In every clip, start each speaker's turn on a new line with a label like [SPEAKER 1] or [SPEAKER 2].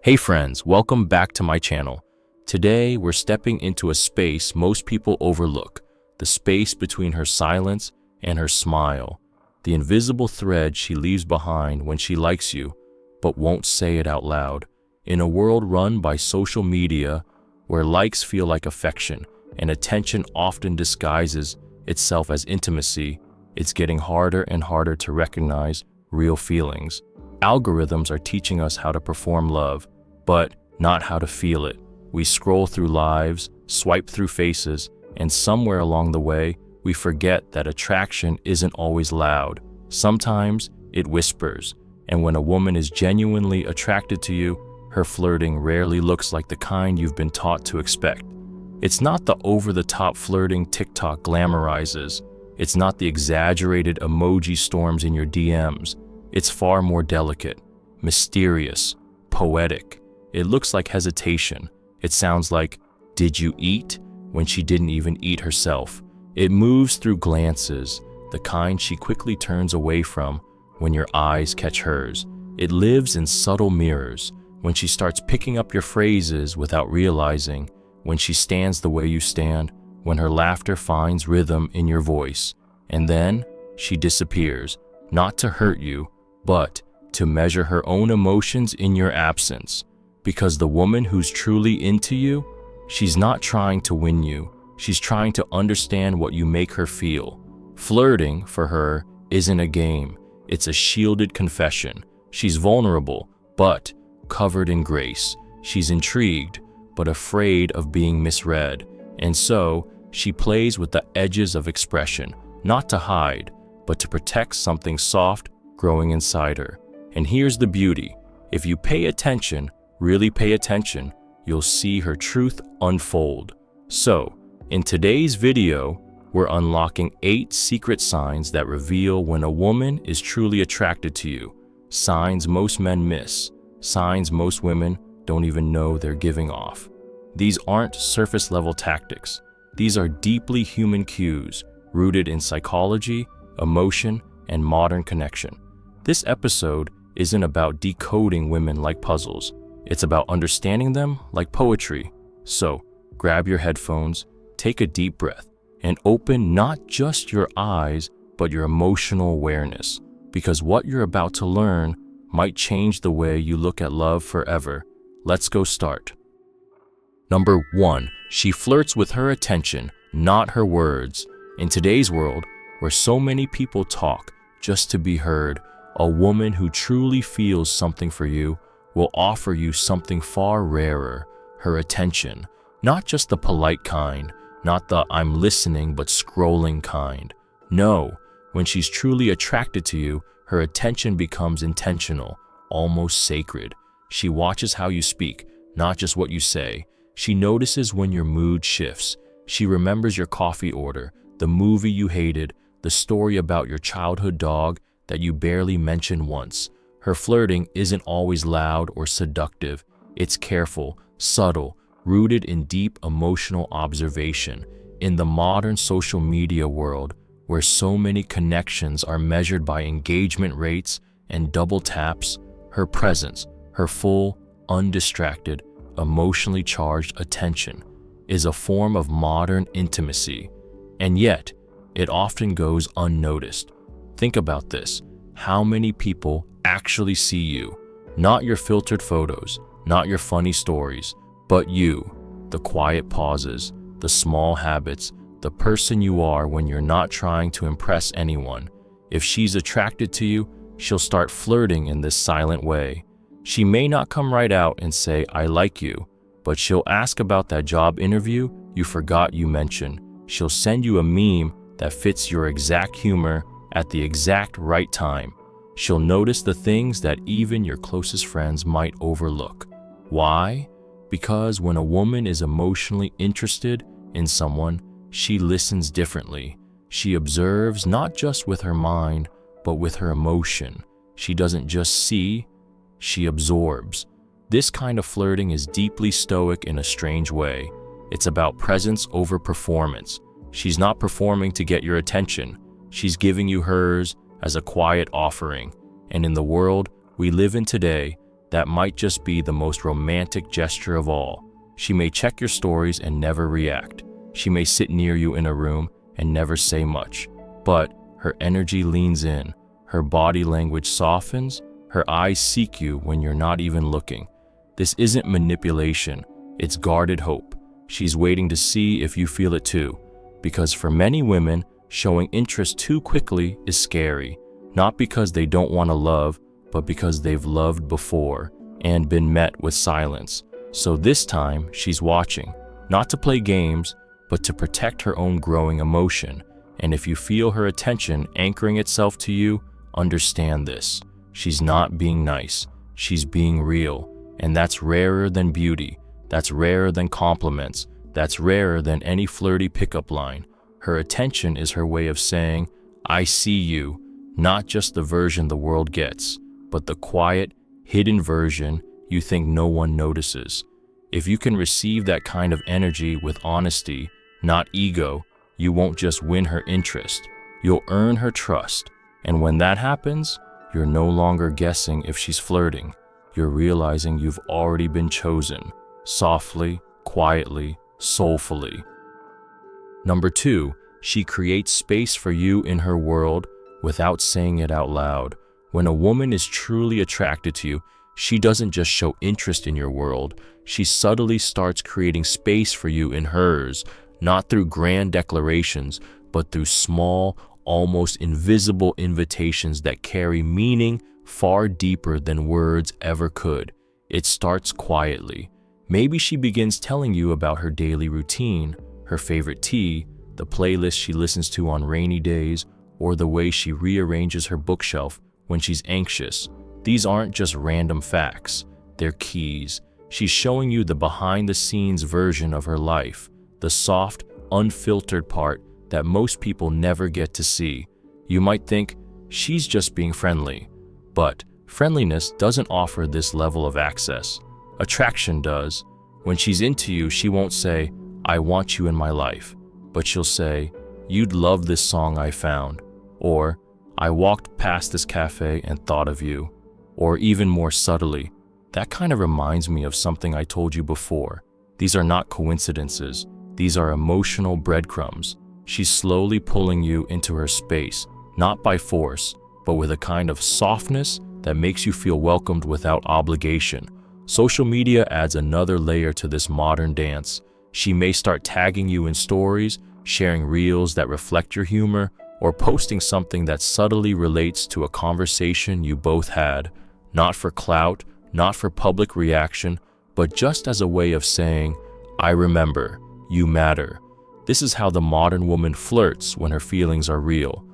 [SPEAKER 1] Hey friends, welcome back to my channel. Today we're stepping into a space most people overlook, the space between her silence and her smile, the invisible thread she leaves behind when she likes you, but won't say it out loud. In a world run by social media, where likes feel like affection and attention often disguises itself as intimacy, it's getting harder and harder to recognize real feelings. Algorithms are teaching us how to perform love, but not how to feel it. We scroll through lives, swipe through faces, and somewhere along the way, we forget that attraction isn't always loud. Sometimes it whispers, and when a woman is genuinely attracted to you, her flirting rarely looks like the kind you've been taught to expect. It's not the over-the-top flirting TikTok glamorizes. It's not the exaggerated emoji storms in your DMs. It's far more delicate, mysterious, poetic. It looks like hesitation. It sounds like, "Did you eat?" when she didn't even eat herself. It moves through glances, the kind she quickly turns away from when your eyes catch hers. It lives in subtle mirrors, when she starts picking up your phrases without realizing, when she stands the way you stand, when her laughter finds rhythm in your voice. And then she disappears, not to hurt you, but to measure her own emotions in your absence. Because the woman who's truly into you, she's not trying to win you. She's trying to understand what you make her feel. Flirting, for her, isn't a game. It's a shielded confession. She's vulnerable, but covered in grace. She's intrigued, but afraid of being misread. And so, she plays with the edges of expression, not to hide, but to protect something soft growing inside her. And here's the beauty. If you pay attention, really pay attention, you'll see her truth unfold. So, in today's video, we're unlocking 8 secret signs that reveal when a woman is truly attracted to you. Signs most men miss. Signs most women don't even know they're giving off. These aren't surface-level tactics. These are deeply human cues, rooted in psychology, emotion, and modern connection. This episode isn't about decoding women like puzzles. It's about understanding them like poetry. So, grab your headphones, take a deep breath, and open not just your eyes, but your emotional awareness. Because what you're about to learn might change the way you look at love forever. Let's go start. Number 1, she flirts with her attention, not her words. In today's world, where so many people talk just to be heard, a woman who truly feels something for you will offer you something far rarer, her attention. Not just the polite kind, not the "I'm listening but scrolling" kind. No, when she's truly attracted to you, her attention becomes intentional, almost sacred. She watches how you speak, not just what you say. She notices when your mood shifts. She remembers your coffee order, the movie you hated, the story about your childhood dog that you barely mentioned once. Her flirting isn't always loud or seductive. It's careful, subtle, rooted in deep emotional observation. In the modern social media world, where so many connections are measured by engagement rates and double taps, her presence, her full, undistracted, emotionally charged attention is a form of modern intimacy. And yet, it often goes unnoticed. Think about this. How many people actually see you? Not your filtered photos, not your funny stories, but you, the quiet pauses, the small habits, the person you are when you're not trying to impress anyone. If she's attracted to you, she'll start flirting in this silent way. She may not come right out and say, "I like you," but she'll ask about that job interview you forgot you mentioned. She'll send you a meme that fits your exact humor at the exact right time. She'll notice the things that even your closest friends might overlook. Why? Because when a woman is emotionally interested in someone, she listens differently. She observes not just with her mind, but with her emotion. She doesn't just see, she absorbs. This kind of flirting is deeply stoic in a strange way. It's about presence over performance. She's not performing to get your attention. She's giving you hers as a quiet offering. And in the world we live in today, that might just be the most romantic gesture of all. She may check your stories and never react. She may sit near you in a room and never say much, but her energy leans in, her body language softens, her eyes seek you when you're not even looking. This isn't manipulation, it's guarded hope. She's waiting to see if you feel it too, because for many women, showing interest too quickly is scary, not because they don't want to love, but because they've loved before and been met with silence. So this time, she's watching, not to play games, but to protect her own growing emotion. And if you feel her attention anchoring itself to you, understand this. She's not being nice, she's being real. And that's rarer than beauty, that's rarer than compliments, that's rarer than any flirty pickup line. Her attention is her way of saying, I see you, not just the version the world gets, but the quiet, hidden version you think no one notices. If you can receive that kind of energy with honesty, not ego, you won't just win her interest, you'll earn her trust. And when that happens, you're no longer guessing if she's flirting. You're realizing you've already been chosen, softly, quietly, soulfully. Number 2, she creates space for you in her world without saying it out loud. When a woman is truly attracted to you, she doesn't just show interest in your world, she subtly starts creating space for you in hers, not through grand declarations, but through small, almost invisible invitations that carry meaning far deeper than words ever could. It starts quietly. Maybe she begins telling you about her daily routine, her favorite tea, the playlist she listens to on rainy days, or the way she rearranges her bookshelf when she's anxious. These aren't just random facts, they're keys. She's showing you the behind-the-scenes version of her life, the soft, unfiltered part that most people never get to see. You might think, she's just being friendly. But friendliness doesn't offer this level of access. Attraction does. When she's into you, she won't say, I want you in my life, but she'll say, you'd love this song I found, or I walked past this cafe and thought of you, or even more subtly, that kind of reminds me of something I told you before. These are not coincidences. These are emotional breadcrumbs. She's slowly pulling you into her space, not by force, but with a kind of softness that makes you feel welcomed without obligation. Social media adds another layer to this modern dance. She may start tagging you in stories, sharing reels that reflect your humor, or posting something that subtly relates to a conversation you both had, not for clout, not for public reaction, but just as a way of saying, I remember, you matter. This is how the modern woman flirts when her feelings are real.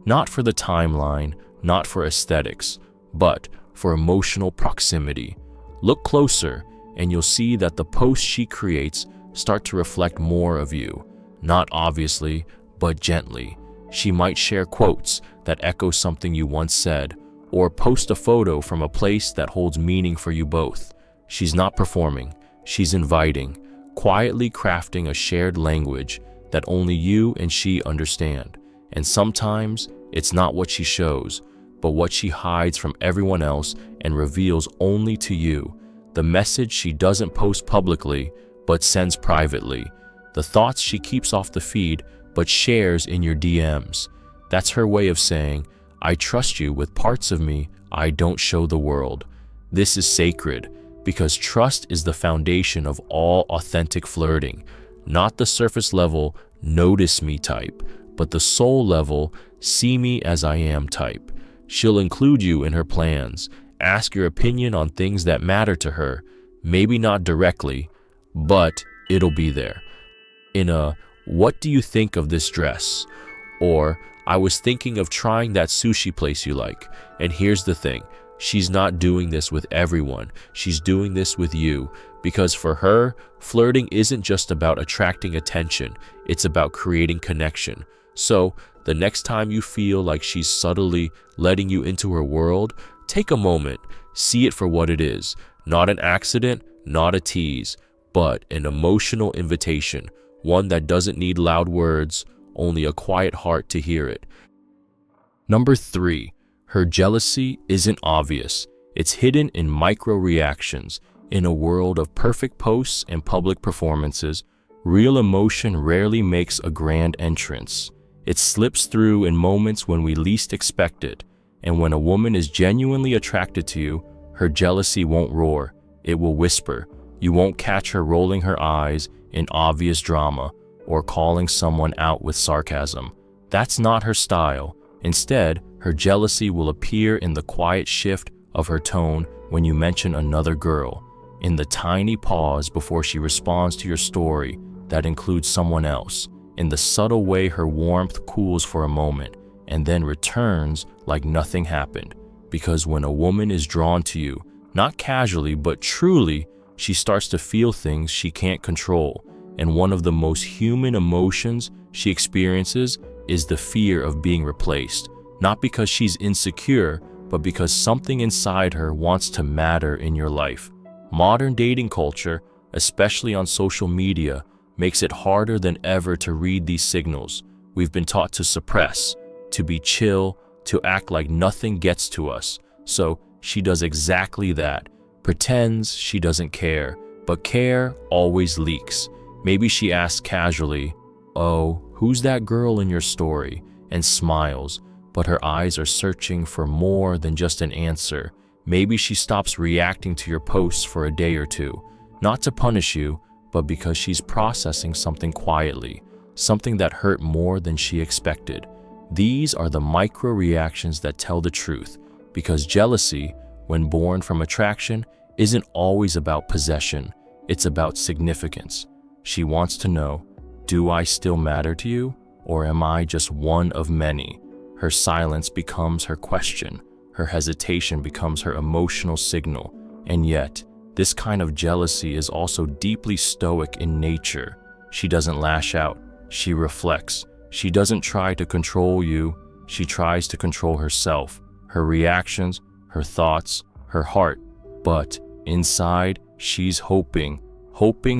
[SPEAKER 1] Not for the timeline, not for aesthetics, but for emotional proximity. Look closer, and you'll see that the posts she creates start to reflect more of you, not obviously, but gently. She might share quotes that echo something you once said, or post a photo from a place that holds meaning for you both. She's not performing, she's inviting, quietly crafting a shared language that only you and she understand. And sometimes it's not what she shows, but what she hides from everyone else and reveals only to you. The message she doesn't post publicly, but sends privately. The thoughts she keeps off the feed, but shares in your DMs. That's her way of saying, I trust you with parts of me I don't show the world. This is sacred, because trust is the foundation of all authentic flirting. Not the surface level, notice me type, but the soul level, see me as I am type. She'll include you in her plans, ask your opinion on things that matter to her, maybe not directly, but it'll be there. In a, what do you think of this dress? Or, I was thinking of trying that sushi place you like. And here's the thing, she's not doing this with everyone, she's doing this with you. Because for her, flirting isn't just about attracting attention, it's about creating connection. So, the next time you feel like she's subtly letting you into her world, take a moment, see it for what it is. Not an accident, not a tease, but an emotional invitation, one that doesn't need loud words, only a quiet heart to hear it. Number 3, her jealousy isn't obvious. It's hidden in micro reactions. In a world of perfect posts and public performances, real emotion rarely makes a grand entrance. It slips through in moments when we least expect it. And when a woman is genuinely attracted to you, her jealousy won't roar, it will whisper. You won't catch her rolling her eyes in obvious drama or calling someone out with sarcasm. That's not her style. Instead, her jealousy will appear in the quiet shift of her tone when you mention another girl, in the tiny pause before she responds to your story that includes someone else, in the subtle way her warmth cools for a moment and then returns like nothing happened. Because when a woman is drawn to you, not casually but truly, she starts to feel things she can't control. And one of the most human emotions she experiences is the fear of being replaced. Not because she's insecure, but because something inside her wants to matter in your life. Modern dating culture, especially on social media, makes it harder than ever to read these signals. We've been taught to suppress, to be chill, to act like nothing gets to us. So she does exactly that. Pretends she doesn't care, but care always leaks. Maybe she asks casually, "Oh, who's that girl in your story?" and smiles, but her eyes are searching for more than just an answer. Maybe she stops reacting to your posts for a day or two, not to punish you, but because she's processing something quietly, something that hurt more than she expected. These are the micro reactions that tell the truth, because jealousy, when born from attraction, isn't always about possession, it's about significance. She wants to know, do I still matter to you, or am I just one of many? Her silence becomes her question, her hesitation becomes her emotional signal, and yet, this kind of jealousy is also deeply stoic in nature. She doesn't lash out, she reflects. She doesn't try to control you, she tries to control herself, her reactions, her thoughts, her heart. But inside, she's hoping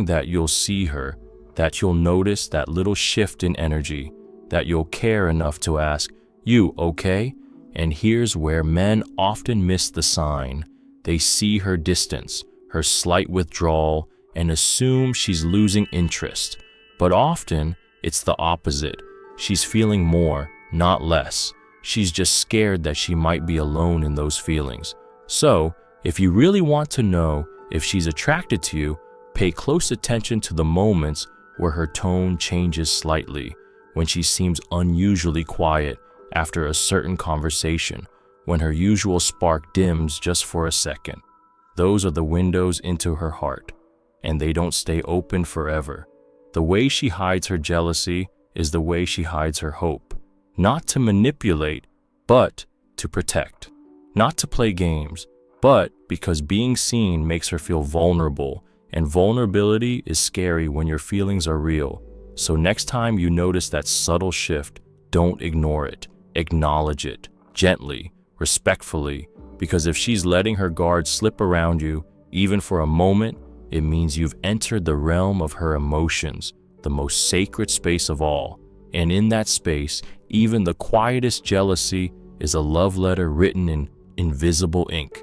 [SPEAKER 1] that you'll see her, that you'll notice that little shift in energy, that you'll care enough to ask, "You okay?" And here's where men often miss the sign. They see her distance, her slight withdrawal, and assume she's losing interest. But often, it's the opposite. She's feeling more, not less. She's just scared that she might be alone in those feelings. So, if you really want to know if she's attracted to you, pay close attention to the moments where her tone changes slightly, when she seems unusually quiet after a certain conversation, when her usual spark dims just for a second. Those are the windows into her heart, and they don't stay open forever. The way she hides her jealousy is the way she hides her hope. Not to manipulate, but to protect. Not to play games, but because being seen makes her feel vulnerable, and vulnerability is scary when your feelings are real. So next time you notice that subtle shift, don't ignore it. Acknowledge it, gently, respectfully, because if she's letting her guard slip around you, even for a moment, it means you've entered the realm of her emotions, the most sacred space of all. And in that space, even the quietest jealousy is a love letter written in invisible ink.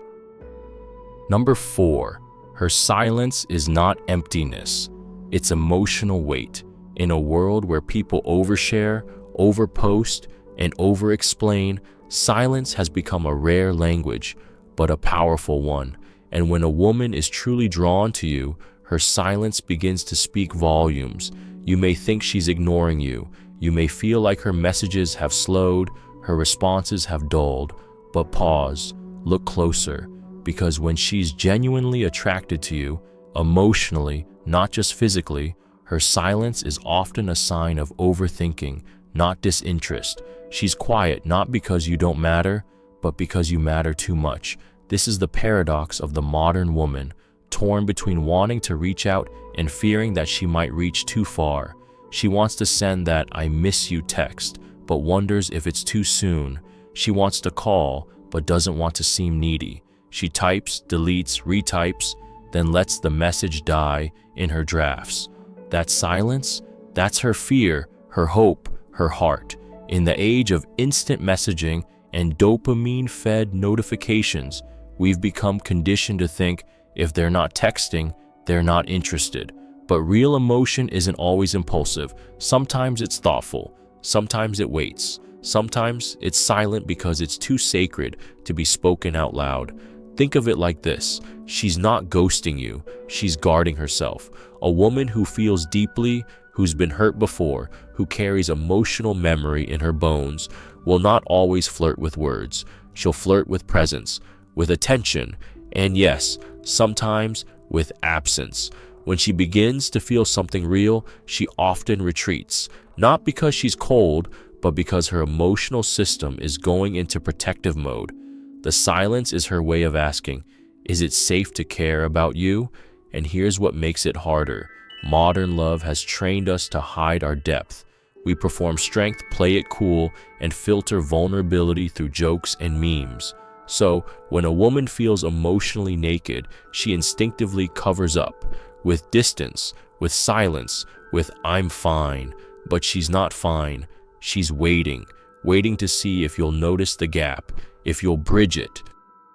[SPEAKER 1] Number 4, her silence is not emptiness, it's emotional weight. In a world where people overshare, overpost, and over-explain, silence has become a rare language, but a powerful one. And when a woman is truly drawn to you, her silence begins to speak volumes. You may think she's ignoring you. You may feel like her messages have slowed, her responses have dulled. But pause, look closer, because when she's genuinely attracted to you, emotionally, not just physically, her silence is often a sign of overthinking, not disinterest. She's quiet not because you don't matter, but because you matter too much. This is the paradox of the modern woman, torn between wanting to reach out and fearing that she might reach too far. She wants to send that "I miss you" text, but wonders if it's too soon. She wants to call, but doesn't want to seem needy. She types, deletes, retypes, then lets the message die in her drafts. That silence, that's her fear, her hope, her heart. In the age of instant messaging and dopamine-fed notifications, We've become conditioned to think if they're not texting, they're not interested. But real emotion isn't always impulsive. Sometimes it's thoughtful. Sometimes it waits. Sometimes it's silent because it's too sacred to be spoken out loud. Think of it like this. She's not ghosting you. She's guarding herself. A woman who feels deeply, who's been hurt before, who carries emotional memory in her bones, will not always flirt with words. She'll flirt with presence, with attention, and yes, sometimes with absence. When she begins to feel something real, she often retreats, not because she's cold, but because her emotional system is going into protective mode. The silence is her way of asking, is it safe to care about you? And here's what makes it harder. Modern love has trained us to hide our depth. We perform strength, play it cool, and filter vulnerability through jokes and memes. So, when a woman feels emotionally naked, she instinctively covers up, with distance, with silence, with "I'm fine." But she's not fine. She's waiting to see if you'll notice the gap, if you'll bridge it,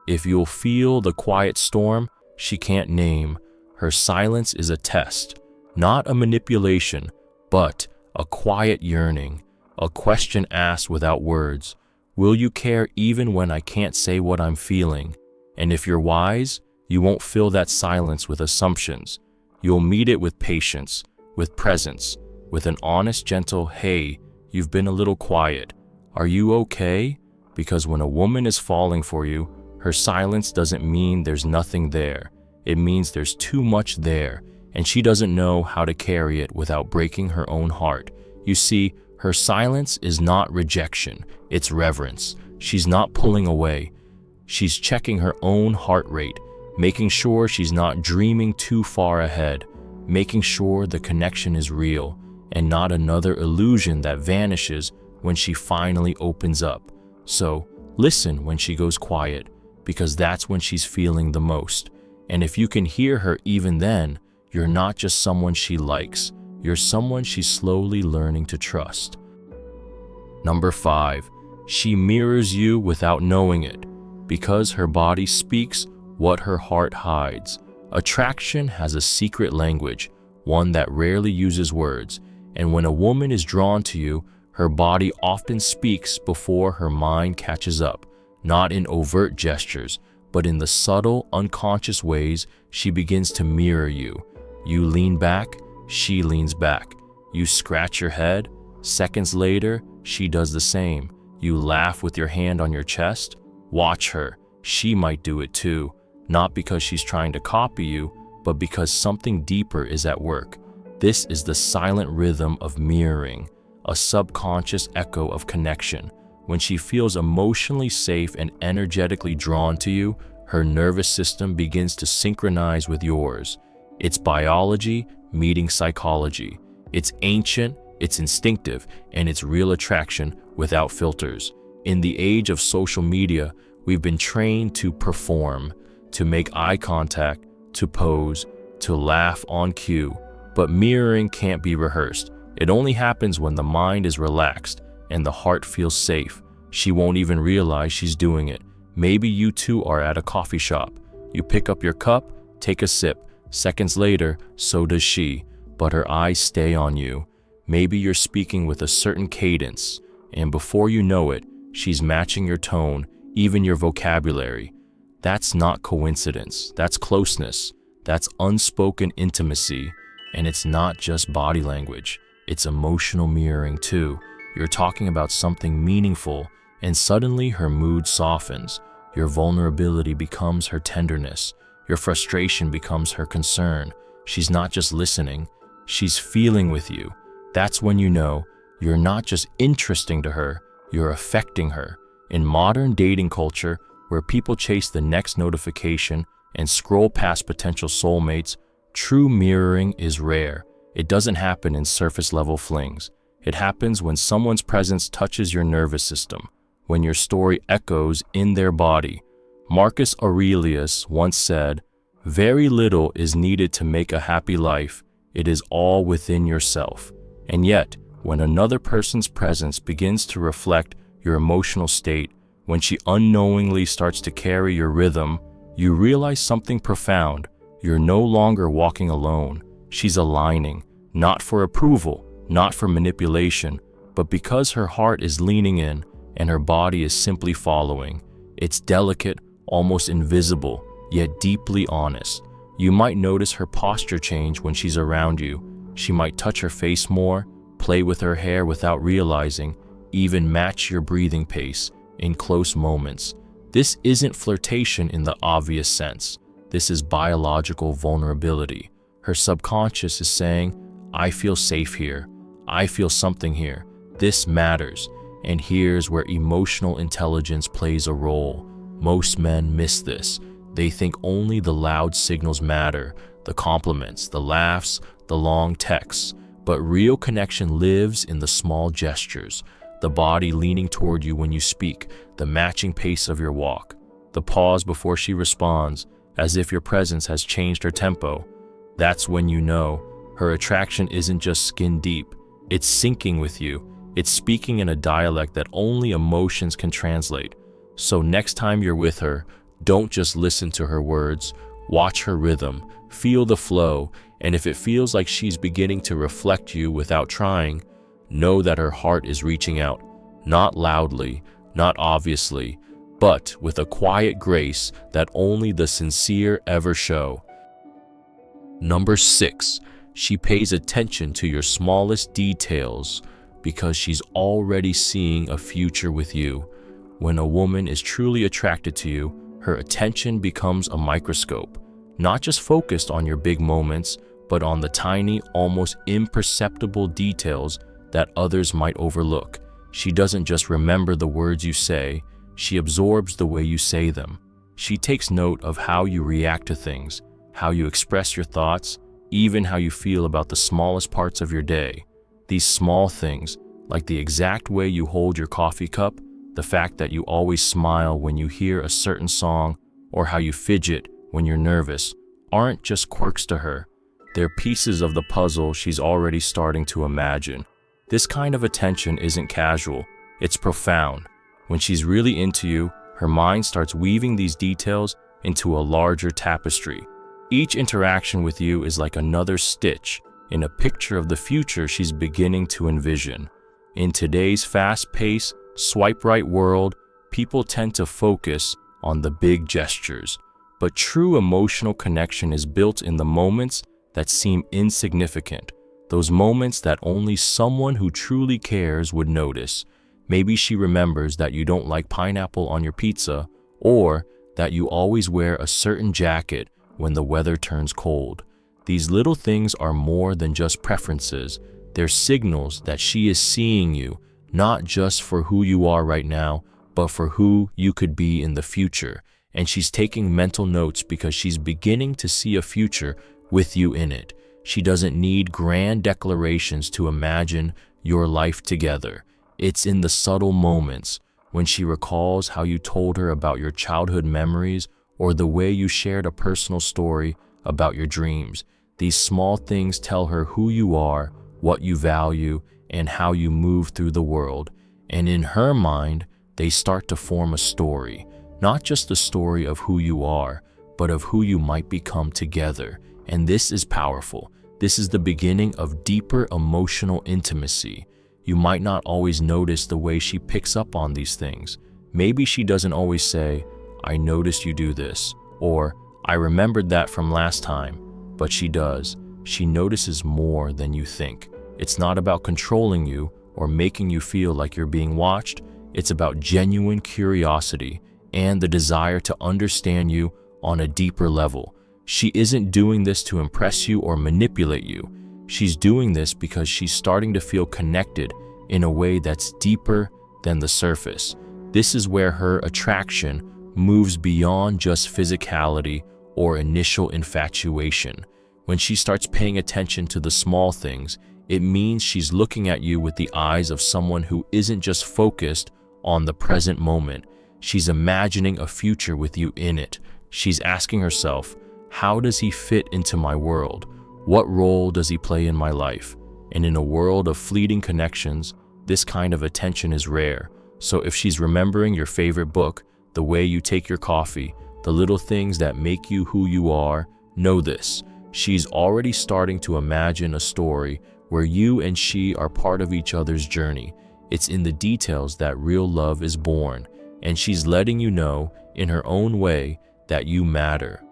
[SPEAKER 1] if you'll feel the quiet storm she can't name. Her silence is a test, not a manipulation, but a quiet yearning, a question asked without words. Will you care even when I can't say what I'm feeling? And if you're wise, you won't fill that silence with assumptions. You'll meet it with patience, with presence, with an honest, gentle, "Hey, you've been a little quiet. Are you okay?" Because when a woman is falling for you, her silence doesn't mean there's nothing there. It means there's too much there, and she doesn't know how to carry it without breaking her own heart. You see, her silence is not rejection, it's reverence. She's not pulling away. She's checking her own heart rate, making sure she's not dreaming too far ahead, making sure the connection is real and not another illusion that vanishes when she finally opens up. So, listen when she goes quiet, because that's when she's feeling the most. And if you can hear her even then, you're not just someone she likes, you're someone she's slowly learning to trust. Number 5, she mirrors you without knowing it, because her body speaks what her heart hides. Attraction has a secret language, one that rarely uses words, and when a woman is drawn to you, her body often speaks before her mind catches up, not in overt gestures, but in the subtle, unconscious ways she begins to mirror you. You lean back, she leans back. You scratch your head, seconds later, she does the same. You laugh with your hand on your chest, watch her. She might do it too, not because she's trying to copy you, but because something deeper is at work. This is the silent rhythm of mirroring, a subconscious echo of connection. When she feels emotionally safe and energetically drawn to you, her nervous system begins to synchronize with yours. It's biology meeting psychology. It's ancient, it's instinctive, and it's real attraction without filters. In the age of social media, we've been trained to perform, to make eye contact, to pose, to laugh on cue. But mirroring can't be rehearsed. It only happens when the mind is relaxed and the heart feels safe. She won't even realize she's doing it. Maybe you two are at a coffee shop. You pick up your cup, take a sip. Seconds later, so does she, but her eyes stay on you. Maybe you're speaking with a certain cadence, and before you know it, she's matching your tone, even your vocabulary. That's not coincidence. That's closeness. That's unspoken intimacy. And it's not just body language. It's emotional mirroring too. You're talking about something meaningful, and suddenly her mood softens. Your vulnerability becomes her tenderness. Your frustration becomes her concern. She's not just listening, she's feeling with you. That's when you know you're not just interesting to her, you're affecting her. In modern dating culture, where people chase the next notification and scroll past potential soulmates, true mirroring is rare. It doesn't happen in surface-level flings. It happens when someone's presence touches your nervous system, when your story echoes in their body. Marcus Aurelius once said, "Very little is needed to make a happy life. It is all within yourself." And yet, when another person's presence begins to reflect your emotional state, when she unknowingly starts to carry your rhythm, you realize something profound. You're no longer walking alone. She's aligning, not for approval, not for manipulation, but because her heart is leaning in and her body is simply following. It's delicate, almost invisible, yet deeply honest. You might notice her posture change when she's around you. She might touch her face more, play with her hair without realizing, even match your breathing pace in close moments. This isn't flirtation in the obvious sense. This is biological vulnerability. Her subconscious is saying, I feel safe here. I feel something here. This matters. And here's where emotional intelligence plays a role. Most men miss this. They think only the loud signals matter, the compliments, the laughs, the long texts. But real connection lives in the small gestures, the body leaning toward you when you speak, the matching pace of your walk, the pause before she responds, as if your presence has changed her tempo. That's when you know her attraction isn't just skin deep, it's syncing with you. It's speaking in a dialect that only emotions can translate. So next time you're with her, don't just listen to her words, watch her rhythm, feel the flow, and if it feels like she's beginning to reflect you without trying, know that her heart is reaching out, not loudly, not obviously, but with a quiet grace that only the sincere ever show. Number 6, she pays attention to your smallest details because she's already seeing a future with you. When a woman is truly attracted to you, her attention becomes a microscope, not just focused on your big moments, but on the tiny, almost imperceptible details that others might overlook. She doesn't just remember the words you say, she absorbs the way you say them. She takes note of how you react to things, how you express your thoughts, even how you feel about the smallest parts of your day. These small things, like the exact way you hold your coffee cup, the fact that you always smile when you hear a certain song, or how you fidget when you're nervous, aren't just quirks to her. They're pieces of the puzzle she's already starting to imagine. This kind of attention isn't casual, it's profound. When she's really into you, her mind starts weaving these details into a larger tapestry. Each interaction with you is like another stitch in a picture of the future she's beginning to envision. In today's fast-paced, swipe-right world, people tend to focus on the big gestures, but true emotional connection is built in the moments that seem insignificant, those moments that only someone who truly cares would notice. Maybe she remembers that you don't like pineapple on your pizza, or that you always wear a certain jacket when the weather turns cold. These little things are more than just preferences. They're signals that she is seeing you, not just for who you are right now, but for who you could be in the future. And she's taking mental notes because she's beginning to see a future with you in it. She doesn't need grand declarations to imagine your life together. It's in the subtle moments, when she recalls how you told her about your childhood memories or the way you shared a personal story about your dreams. These small things tell her who you are, what you value, and how you move through the world. And in her mind, they start to form a story, not just the story of who you are, but of who you might become together. And this is powerful. This is the beginning of deeper emotional intimacy. You might not always notice the way she picks up on these things. Maybe she doesn't always say, I noticed you do this, or I remembered that from last time, but she does. She notices more than you think. It's not about controlling you or making you feel like you're being watched. It's about genuine curiosity and the desire to understand you on a deeper level. She isn't doing this to impress you or manipulate you. She's doing this because she's starting to feel connected in a way that's deeper than the surface. This is where her attraction moves beyond just physicality or initial infatuation. When she starts paying attention to the small things, it means she's looking at you with the eyes of someone who isn't just focused on the present moment. She's imagining a future with you in it. She's asking herself, how does he fit into my world? What role does he play in my life? And in a world of fleeting connections, this kind of attention is rare. So if she's remembering your favorite book, the way you take your coffee, the little things that make you who you are. Know this: she's already starting to imagine a story where you and she are part of each other's journey. It's in the details that real love is born, and she's letting you know, in her own way, that you matter.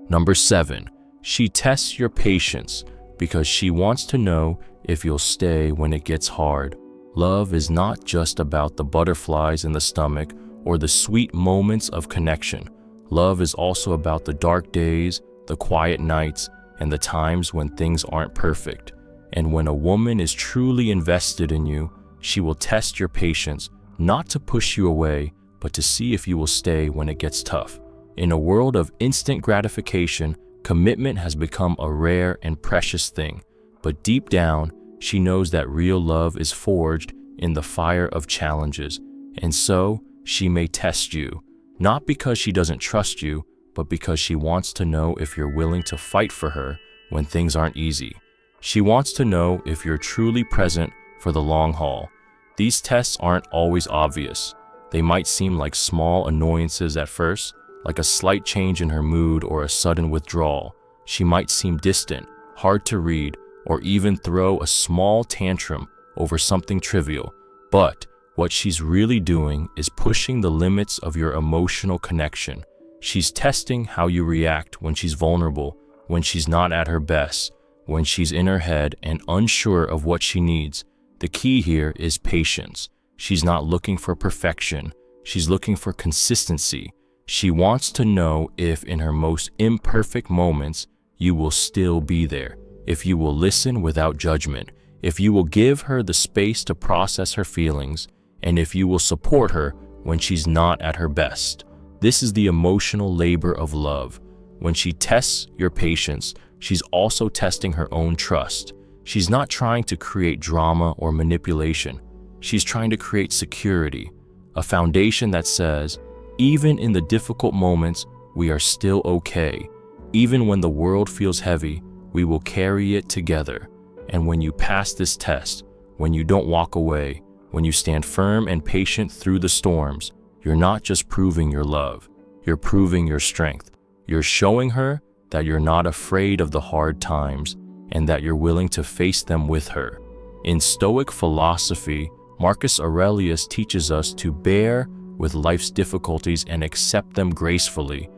[SPEAKER 1] Number 7, she tests your patience because she wants to know if you'll stay when it gets hard. Love is not just about the butterflies in the stomach or the sweet moments of connection. Love is also about the dark days, the quiet nights, and the times when things aren't perfect. And when a woman is truly invested in you, she will test your patience, not to push you away, but to see if you will stay when it gets tough. In a world of instant gratification, commitment has become a rare and precious thing. But deep down, she knows that real love is forged in the fire of challenges. And so, she may test you, not because she doesn't trust you, but because she wants to know if you're willing to fight for her when things aren't easy. She wants to know if you're truly present for the long haul. These tests aren't always obvious. They might seem like small annoyances at first, like a slight change in her mood or a sudden withdrawal. She might seem distant, hard to read, or even throw a small tantrum over something trivial. But what she's really doing is pushing the limits of your emotional connection. She's testing how you react when she's vulnerable, when she's not at her best, when she's in her head and unsure of what she needs. The key here is patience. She's not looking for perfection. She's looking for consistency. She wants to know if in her most imperfect moments, you will still be there, if you will listen without judgment, if you will give her the space to process her feelings, and if you will support her when she's not at her best. This is the emotional labor of love. When she tests your patience, she's also testing her own trust. She's not trying to create drama or manipulation. She's trying to create security, a foundation that says, even in the difficult moments, we are still okay. Even when the world feels heavy, we will carry it together. And when you pass this test, when you don't walk away, when you stand firm and patient through the storms, you're not just proving your love, you're proving your strength. You're showing her that you're not afraid of the hard times and that you're willing to face them with her. In Stoic philosophy, Marcus Aurelius teaches us to bear with life's difficulties and accept them gracefully.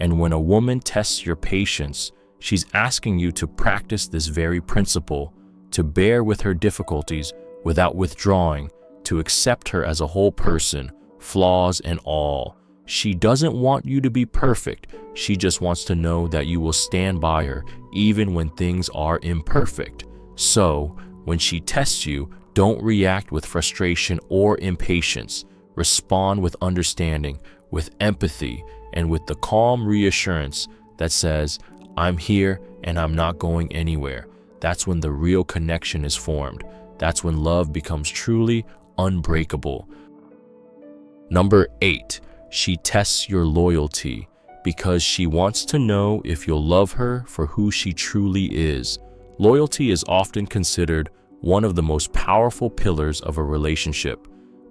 [SPEAKER 1] And when a woman tests your patience, she's asking you to practice this very principle, to bear with her difficulties without withdrawing, to accept her as a whole person, flaws and all. She doesn't want you to be perfect. She just wants to know that you will stand by her even when things are imperfect. So, when she tests you, don't react with frustration or impatience. Respond with understanding, with empathy, and with the calm reassurance that says, I'm here and I'm not going anywhere. That's when the real connection is formed. That's when love becomes truly unbreakable. Number 8, she tests your loyalty because she wants to know if you'll love her for who she truly is. Loyalty is often considered one of the most powerful pillars of a relationship.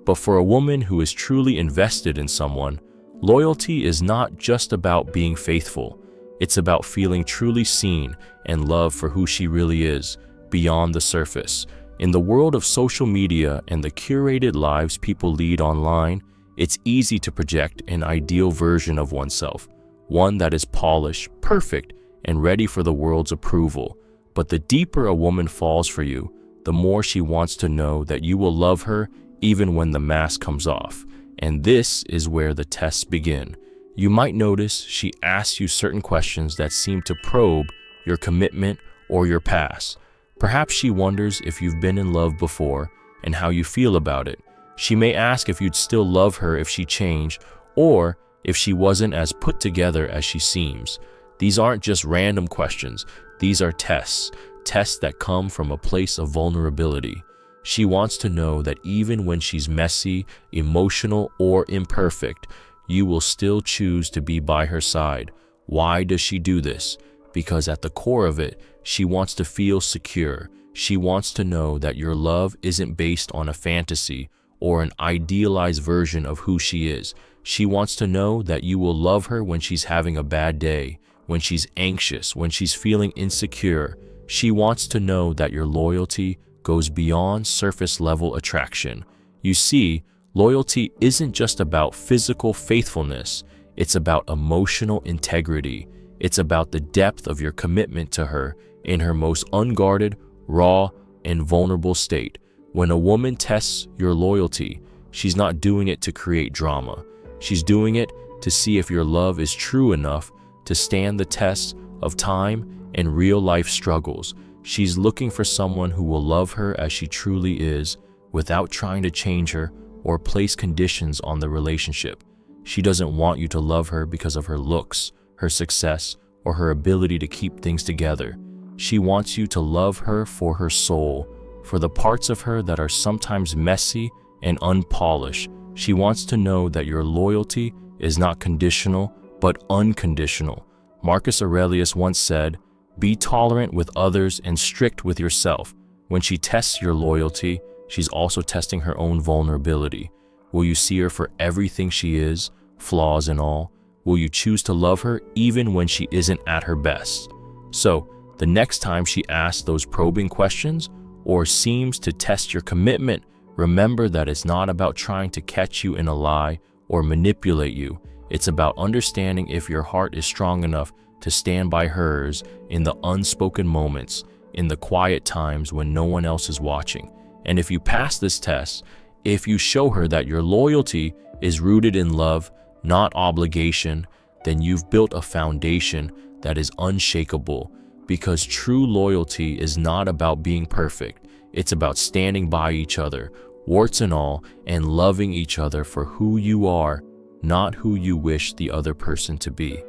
[SPEAKER 1] But for a woman who is truly invested in someone, loyalty is not just about being faithful. It's about feeling truly seen and loved for who she really is, beyond the surface. In the world of social media and the curated lives people lead online, it's easy to project an ideal version of oneself, one that is polished, perfect, and ready for the world's approval. But the deeper a woman falls for you, the more she wants to know that you will love her even when the mask comes off. And this is where the tests begin. You might notice she asks you certain questions that seem to probe your commitment or your past. Perhaps she wonders if you've been in love before and how you feel about it. She may ask if you'd still love her if she changed, or if she wasn't as put together as she seems. These aren't just random questions. These are tests that come from a place of vulnerability. She wants to know that even when she's messy, emotional, or imperfect, you will still choose to be by her side. Why does she do this? Because at the core of it, she wants to feel secure. She wants to know that your love isn't based on a fantasy or an idealized version of who she is. She wants to know that you will love her when she's having a bad day, when she's anxious, when she's feeling insecure. She wants to know that your loyalty goes beyond surface-level attraction. You see, loyalty isn't just about physical faithfulness. It's about emotional integrity. It's about the depth of your commitment to her in her most unguarded, raw, and vulnerable state. When a woman tests your loyalty, she's not doing it to create drama. She's doing it to see if your love is true enough to stand the test of time and real-life struggles. She's looking for someone who will love her as she truly is, without trying to change her or place conditions on the relationship. She doesn't want you to love her because of her looks, her success, or her ability to keep things together. She wants you to love her for her soul, for the parts of her that are sometimes messy and unpolished. She wants to know that your loyalty is not conditional, but unconditional. Marcus Aurelius once said, "Be tolerant with others and strict with yourself." When she tests your loyalty, she's also testing her own vulnerability. Will you see her for everything she is, flaws and all? Will you choose to love her even when she isn't at her best? So, the next time she asks those probing questions or seems to test your commitment, remember that it's not about trying to catch you in a lie or manipulate you. It's about understanding if your heart is strong enough to stand by hers in the unspoken moments, in the quiet times when no one else is watching. And if you pass this test, if you show her that your loyalty is rooted in love, not obligation, then you've built a foundation that is unshakable. Because true loyalty is not about being perfect. It's about standing by each other, warts and all, and loving each other for who you are, not who you wish the other person to be.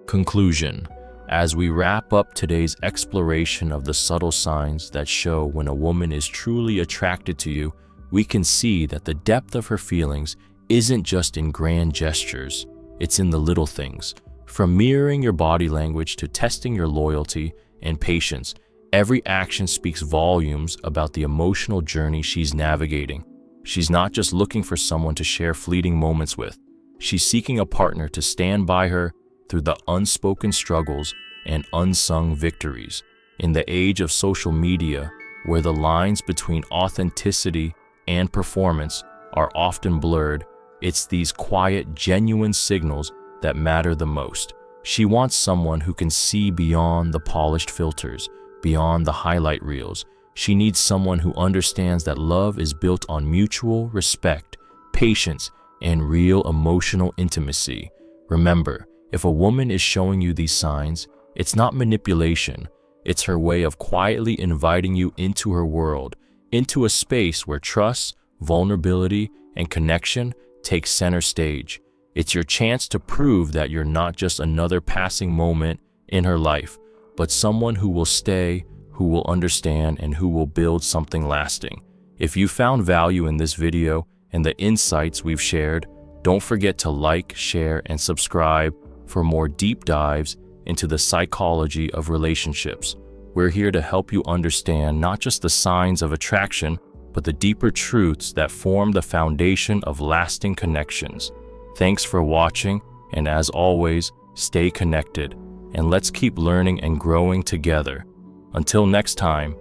[SPEAKER 1] Conclusion. As we wrap up today's exploration of the subtle signs that show when a woman is truly attracted to you, we can see that the depth of her feelings isn't just in grand gestures, it's in the little things. From mirroring your body language to testing your loyalty and patience, every action speaks volumes about the emotional journey she's navigating. She's not just looking for someone to share fleeting moments with. She's seeking a partner to stand by her through the unspoken struggles and unsung victories. In the age of social media, where the lines between authenticity and performance are often blurred, it's these quiet, genuine signals that matter the most. She wants someone who can see beyond the polished filters, beyond the highlight reels. She needs someone who understands that love is built on mutual respect, patience, and real emotional intimacy. Remember, if a woman is showing you these signs, it's not manipulation. It's her way of quietly inviting you into her world, into a space where trust, vulnerability, and connection take center stage. It's your chance to prove that you're not just another passing moment in her life, but someone who will stay, who will understand, and who will build something lasting. If you found value in this video and the insights we've shared, don't forget to like, share, and subscribe for more deep dives into the psychology of relationships. We're here to help you understand not just the signs of attraction, but the deeper truths that form the foundation of lasting connections. Thanks for watching, and as always, stay connected, and let's keep learning and growing together. Until next time,